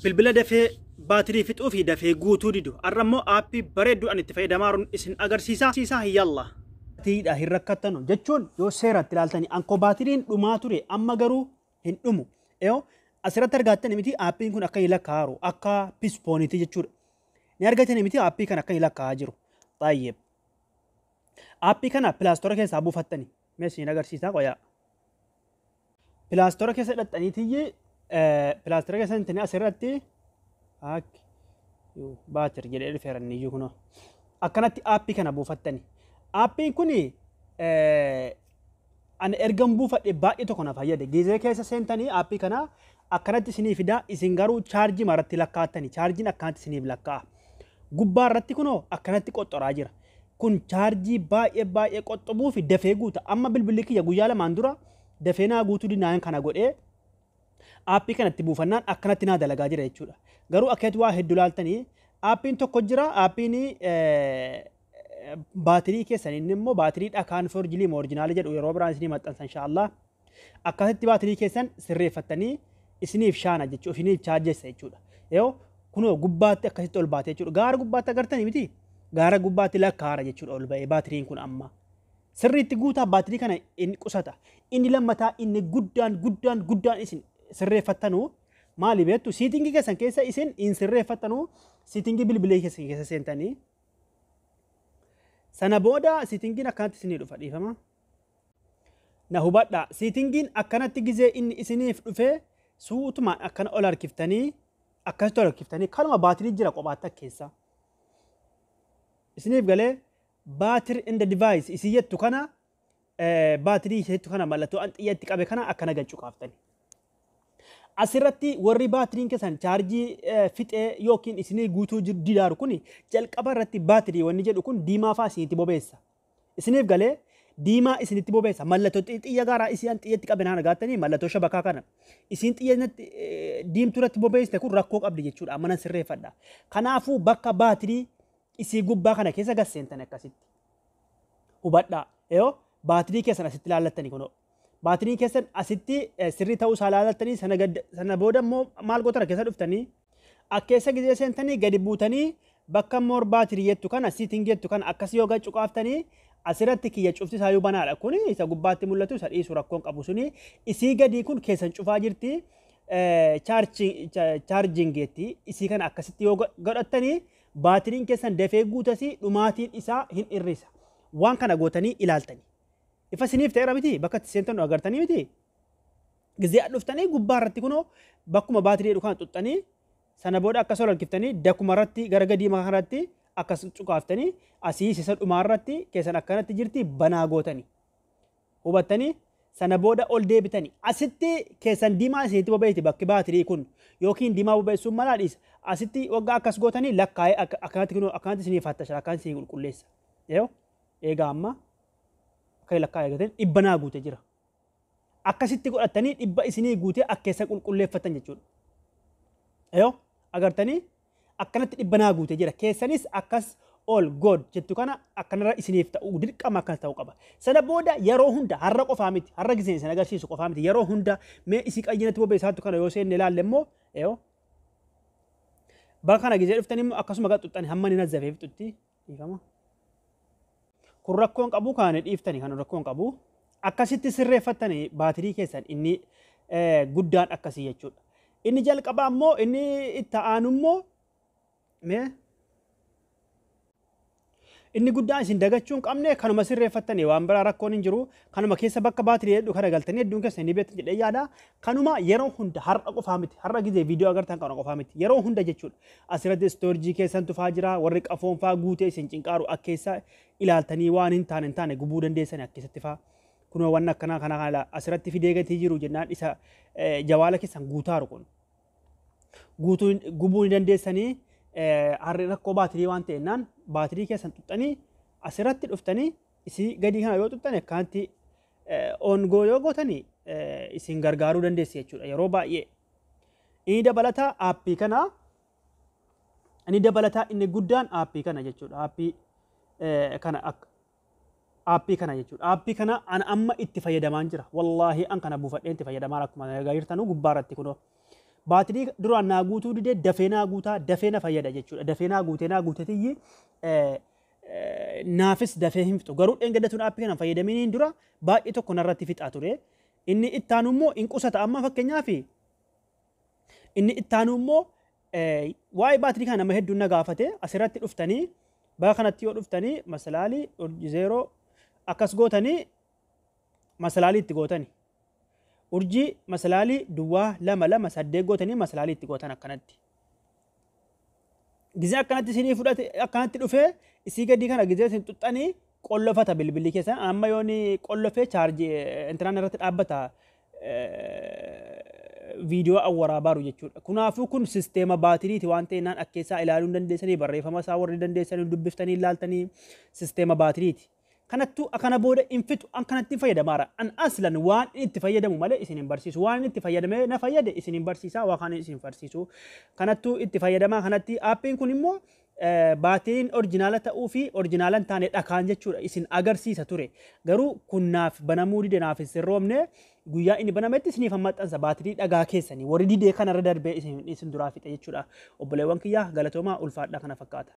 bilbila dafee baatirii fixuu fi dafee guutuu didu arrammoo aappii bareedduu ani itti fayyadamaa isin agarsiisaa yalla. Baatiriidha hin rakkattanu jechuun yoo seeratti ilaaltanii ankoo baatiriin dhumaa ture amma garuu hin dhumu. Asirratti argattan miti aappiin kun akka lakkaa'aru akka pispooniiti jechuudha. Ni argattan miti aappii kan akka lakkaa'aa jiru. Baay'ee. Aappii kana pilaastoora keessaa buufattani. Meeshaan agarsiisaa qoyaa. Pilaastoora keessa hidhattaniitii pilaastoora keessa hidhattanii asirratti baatirii jedhee dhufeeranni iyyuu kunoo. Akkanatti aappii kana buufattani. Aappiin kun ani ergan buufadhe baay'ee tokko na fayyade. Gizee keessa seentanii aappii kana akkanatti isinii fidaa isin garuu chaarjii maratti lakkaattani. Chaarjiin akkanatti isiniif lakkaa'a. Gubbaa irratti kunoo akkanatti qoxxoraa jira. Kun chaarjii baay'ee qoxxobuu fi dafee guuta. Amma bilbilli kiyya guyyaa lamaan dura dafee naa guutuu dinaan kana godhee aappii kanatti buufannaan akkanatti naa dalagaa jira jechuudha. Garuu akkatti waa hedduu laaltanii aappiin tokko jira. Aappiin baatirii keessan inni immoo baatirii dhakaan forjilii orijinaali jedhu yeroo biraan isinii maxxansa inshaallah. Akkasitti baatirii keessan sirreeffattanii isiniif shaana jechuudha. Isiniif chaarjessa jechuudha. Yoo kunoo gubbaatti akkasitti ol baate jechuudha. Gaara gubbaatti agartanii miti? Gaara gubbaatti lakkaa'ara jechuudha ol ba'ee baatiriin kun amma. Sirriitti guutaa baatirii kana inni qusata. Inni lammataa inni guddaan isin sirreeffattanuu maali beektu? Siitingii keessan keessa isin hin sirreeffattanuu siitingii bilbilee keessa seentanii. Sana booda siitingiin akkanatti isinii dhufa dhiifama. Na hubadhaa siitingiin akkanatti gizee inni isiniif dhufee suutumaan akkana ol harkiftanii akkasitti ol harkiftanii kanuma baatirii jira kophaatti keessa. Isiniif galee baatiri in the device isin jettu kana baatirii jettu kana mallattoo an xiyyeetti qabe kana akkana galchuu qaaftani. Asirratti warri baatiriin keessan chaarjii fixee yookiin isinii guutuu didaaru kun jalqaba irratti baatirii wanni jedhu kun diimaa fa'aa isinitti bobeessa. Isiniif galee diimaa isinitti bobeessa. Mallattoo xiyya gaaraa isin xiyyeetti qabe naan argattanii mallattoo shabakaa kana. Isin xiyyeetti diimtuu irratti bobeessite kun rakkoo qabdi jechuudha. Amma nan sirreeffadha. Kanaafuu bakka baatirii isii gubbaa kana keessa gasseentan akkasitti. Hubadhaa. Baatirii keessan asitti ilaallattanii kunoo. Baatirii keessan asitti sirrii ta'uu isaa ilaallattanii sana booda immoo maal gootana keessa dhuftanii akkeessa gizee seentanii gadi buutanii bakka moor baatirii jettu kana siitingii jettu kana akkas yoo gad cuqaaftanii asirratti kiyya cufti isaayyuu banaadha. Kun isa gubbaatti mul'atu isa dhiisu rakkoon qabu suni isii gadii kun keessan cufaa jirti chaarjingeetti isii kana akkasitti yoo godhattanii baatiriin keessan dafee guutasii dhumaatiin isaa hin hir'isa. Waan kana gootanii ilaaltanii. Ifa isiniif ta'eera miti bakka itti seentan agartanii miti. Gizee dhuftanii gubbaa irratti kunoo bakkuma baatirii dhukaan xuxxanii sana booda akkas ol harkiftanii dakuma irratti gara gadii makaratti akkas cuqaaftanii asii isa dhumaa irratti keessan akkanatti jirti banaa gootanii. Hubattanii sana booda ol deebitanii asitti keessan diimaa isinitti bobeeyti bakki baatirii kun yookiin diimaa bobeessuun malaadhiisa. Asitti waggaa akkas gootanii lakkaa'ee akkanatti isiniif fattasha akkanatti isinii qulqulleessa. Eegaa amma akka lakkaa'ee eegateen dhibba naa guute jira. Akkasitti godhattanii dhibba isinii guutee akkeessa qulqulleeffatan jechuudha. Agartanii akkanatti dhibba naa guute jira. Keessanis akkas ol god jettu kana akkanarra isiniif ta'u dirqama akkas ta'uu qaba. Sana booda yeroo hunda har'a qofaa miti har'a gizeen isin agarsiisu qofaa miti yeroo hunda mee isii qayyinatti bobeessaattu kana yoo seenne ilaalle immoo bakka kana gizee dhuftanii immoo akkasuma gaxuxxanii hamma ni nazzafee fixutti dhiifama. Kun rakkoon qabu kaane dhiiftanii kan rakkoon qabu akkasitti sirreeffattanii baatirii keessan inni guddaan akkasii jechuudha. Inni jalqabaa immoo inni itti aanu immoo inni guddaan isin dagachuun qabne kanuma sirreeffattanii waan biraa rakkoon hin jiru kanuma keessa bakka baatirii hedduu kana galtanii hedduun keessa inni beektan jedhee yaada kanuma yeroo hunda har'a qofaa miti har'a gizee viidiyoo agartan kana qofaa miti yeroo hunda jechuudha. Asirratti istoorjii keessan tufaa jira warri qafoon fa'aa guutee isin cinqaaru akkeessa ilaaltanii waan hin taane gubuu dandeessan akkasitti fa'aa kunoo waan akkanaa kana asirratti fidee gatii jiru jennaan isa jawaala keessan guutaaru kun gubuu ni dandeessanii. Harri rakkoo baatirii waan ta'ennaan baatirii keessan xuxxanii asirratti dhuftanii isii gadii kana yoo xuxxan akkanatti ongoo yoo gootanii isin gargaaruu dandeessi jechuudha yeroo baay'ee. Inni dabalataa aappii kana inni guddaan aappii kana jechuudha. Aappii kana jechuudha. Aappii kana an amma itti fayyadamaan jira. Wallaahi an kana buufadhee itti fayyadamaan akkuma agartanu gubbaa irratti kunoo. baatirii duraan naa guutuu didee dafee naa guutaa dafee na fayyada jechuudha. Dafee naa guuteetiyyi naafis dafee hin fixu. Garuu dheengaddatuun aappii kana fayyadaminiin dura baay'ee tokko narratti fixaa ture. Inni ittaanu immoo hin qusata amma fakkeenyaaf inni ittaanu immoo waa'ee baatirii kana nama hedduun na gaafate asirratti dhuftanii bakka kanatti yoo dhuftanii masalaalii zeeroo akkas gootanii masalaalii itti gootani. Urjii masalaalii duwwaa 228 gootanii masalaalii itti gootan akkanatti. Gizee akkanatti isinii fudhate akkanatti dhufee isii gadii kana gizee isin xuxxanii qollofata bilbilli keessan amma yooni qollofee chaarjii intaraan irratti dhaabbata viidiyoo awwaraabaru jechuudha. Kunaafuu kun sisteema baatiriiti waan ta'e akka keessaa ilaaluu dandeessanii barreeffama isaa warri dandeessanii dubbiftanii ilaaltanii sisteema baatiriiti. Kanattuu akkana booda infitu an kanatti fayyadamaara. An aslan waan itti fayyadamu malee isin hin barsiisu. Waan itti fayyadamee na fayyade isin hin barsiisaa waa kan isin barsiisu. Kanattuu itti fayyadamaa kanatti aappiin kun immoo baatiriin orjinaala ta'uu fi orjinaala hin taane dhakaan jechuudha isin agarsiisa ture. Garuu kun naaf banamuu dide naaf hin sirroomne guyyaa inni banametti isiniif maxxansa baatirii dhagaa keessanii warri didee kanarra darbee isin duraa fixe jechuudha. Obboleewwan kiyyaa galatoomaa ulfaadhaa kana fakkaata.